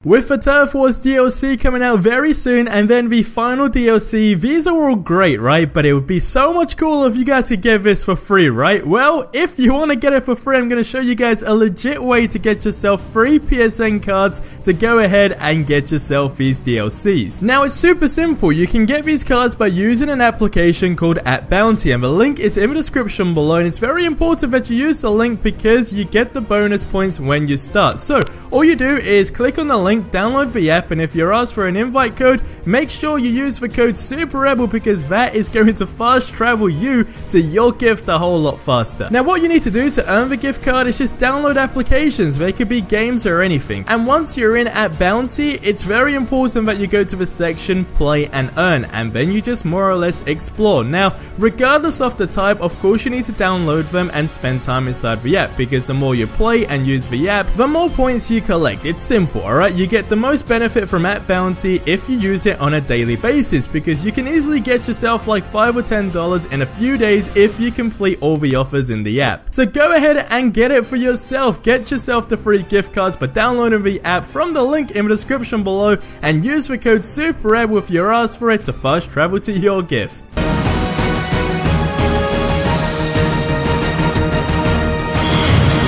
With the Turf Wars DLC coming out very soon and then the final DLC, these are all great, right? But it would be so much cooler if you guys could get this for free, right? Well, if you want to get it for free, I'm going to show you guys a legit way to get yourself free PSN cards, so go ahead and get yourself these DLCs. Now, it's super simple. You can get these cards by using an application called @Bounty, and the link is in the description below, and it's very important that you use the link because you get the bonus points when you start. So, all you do is click on the link, download the app, and if you're asked for an invite code, make sure you use the code SuperRebel because that is going to fast travel you to your gift a whole lot faster. Now, what you need to do to earn the gift card is just download applications. They could be games or anything. And once you're in @Bounty, it's very important that you go to the section Play and Earn, and then you just more or less explore. Now, regardless of the type, of course you need to download them and spend time inside the app, because the more you play and use the app, the more points you collect. It's simple, alright? You get the most benefit from @Bounty if you use it on a daily basis, because you can easily get yourself like $5 or $10 in a few days if you complete all the offers in the app. So go ahead and get it for yourself. Get yourself the free gift cards by downloading the app from the link in the description below and use the code SuperRebel if you're asked for it to fast travel to your gift.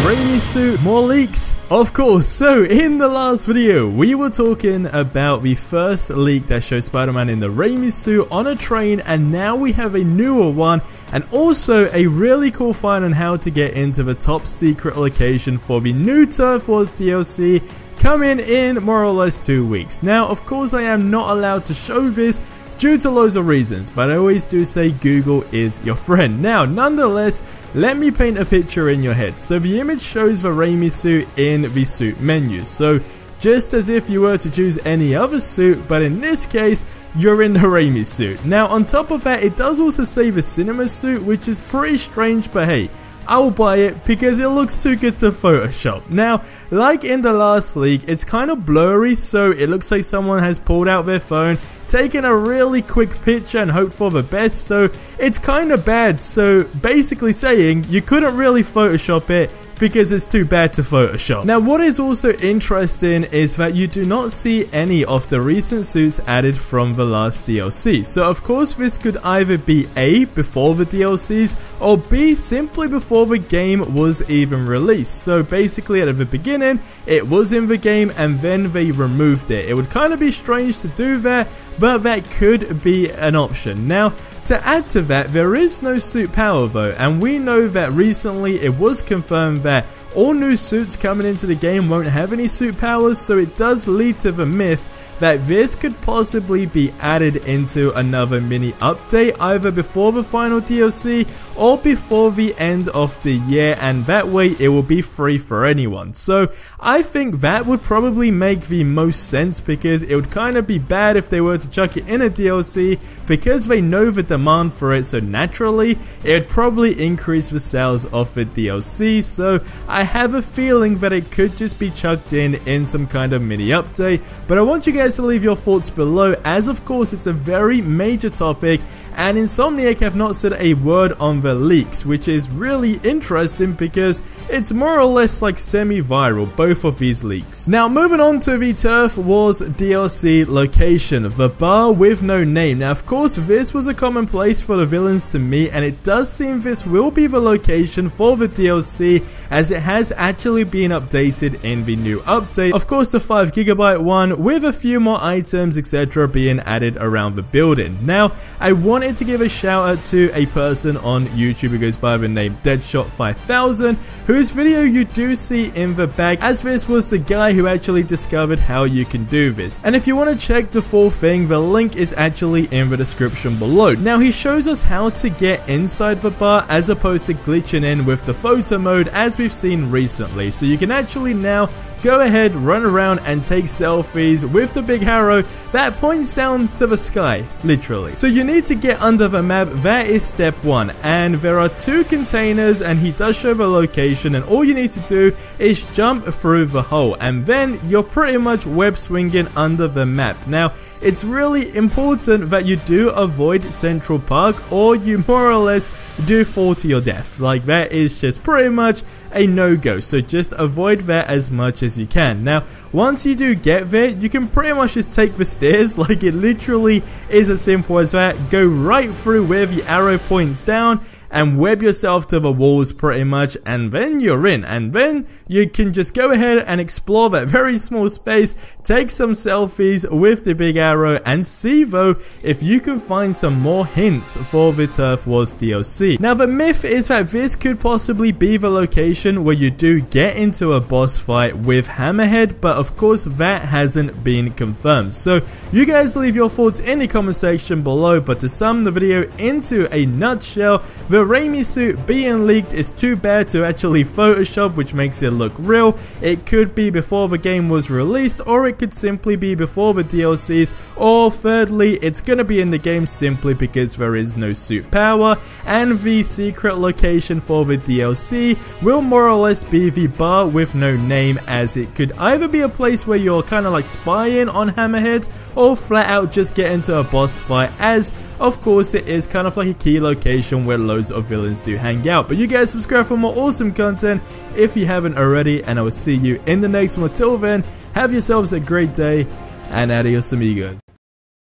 Raimi suit, more leaks? Of course. So in the last video we were talking about the first leak that shows Spider-Man in the Raimi suit on a train, and now we have a newer one and also a really cool find on how to get into the top secret location for the new Turf Wars DLC coming in more or less 2 weeks. Now, of course, I am not allowed to show this due to loads of reasons, but I always do say Google is your friend. Now, nonetheless, let me paint a picture in your head. So the image shows the Raimi suit in the suit menu. So just as if you were to choose any other suit, but in this case, you're in the Raimi suit. Now, on top of that, it does also say the cinema suit, which is pretty strange, but hey, I'll buy it because it looks too good to Photoshop. Now, like in the last leak, it's kind of blurry, so it looks like someone has pulled out their phone, taken a really quick picture and hoped for the best, so it's kind of bad. So basically saying you couldn't really Photoshop it because it's too bad to Photoshop. Now, what is also interesting is that you do not see any of the recent suits added from the last DLC. So of course this could either be A, before the DLCs, or B, simply before the game was even released. So basically at the beginning it was in the game and then they removed it. It would kind of be strange to do that, but that could be an option. Now, to add to that, there is no suit power though, and we know that recently it was confirmed that all new suits coming into the game won't have any suit powers, so it does lead to the myth that this could possibly be added into another mini update either before the final DLC or before the end of the year, and that way it will be free for anyone. So I think that would probably make the most sense, because it would kind of be bad if they were to chuck it in a DLC because they know the demand for it, so naturally it would probably increase the sales of the DLC. So I have a feeling that it could just be chucked in some kind of mini update, but I want you guys to leave your thoughts below, as of course it's a very major topic and Insomniac have not said a word on the leaks, which is really interesting because it's more or less like semi-viral, both of these leaks. Now, moving on to the Turf Wars DLC location, the bar with no name. Now, of course, this was a common place for the villains to meet, and it does seem this will be the location for the DLC, as it has actually been updated in the new update. Of course, the 5GB one with a few more items, etc. being added around the building. Now, I wanted to give a shout out to a person on YouTube who goes by the name Deadshot5000, whose video you do see in the back, as this was the guy who actually discovered how you can do this. And if you want to check the full thing, the link is actually in the description below. Now, he shows us how to get inside the bar as opposed to glitching in with the photo mode as we've seen recently. So you can actually now go ahead, run around and take selfies with the big arrow that points down to the sky, literally. So you need to get under the map, that is step 1, and there are 2 containers and he does show the location, and all you need to do is jump through the hole and then you're pretty much web swinging under the map. Now, it's really important that you do avoid Central Park or you more or less do fall to your death. Like, that is just pretty much a no-go, so just avoid that as much as you can. Now, once you do get there, you can pretty much just take the stairs, like it literally is as simple as that. Go right through where the arrow points down and web yourself to the walls pretty much, and then you're in. And then you can just go ahead and explore that very small space, take some selfies with the big arrow, and see though if you can find some more hints for the Turf Wars DLC. Now the myth is that this could possibly be the location where you do get into a boss fight with Hammerhead, but of course that hasn't been confirmed. So you guys leave your thoughts in the comment section below, but to sum the video into a nutshell, the Raimi suit being leaked is too bad to actually Photoshop, which makes it look real. It could be before the game was released, or it could simply be before the DLCs, or thirdly, it's gonna be in the game simply because there is no suit power, and the secret location for the DLC will more or less be the bar with no name, as it could either be a place where you're kind of like spying on Hammerhead, or flat out just get into a boss fight, as of course it is kind of like a key location where loads of villains do hang out. But you guys subscribe for more awesome content if you haven't already, and I will see you in the next one. Till then, have yourselves a great day, and adios amigos.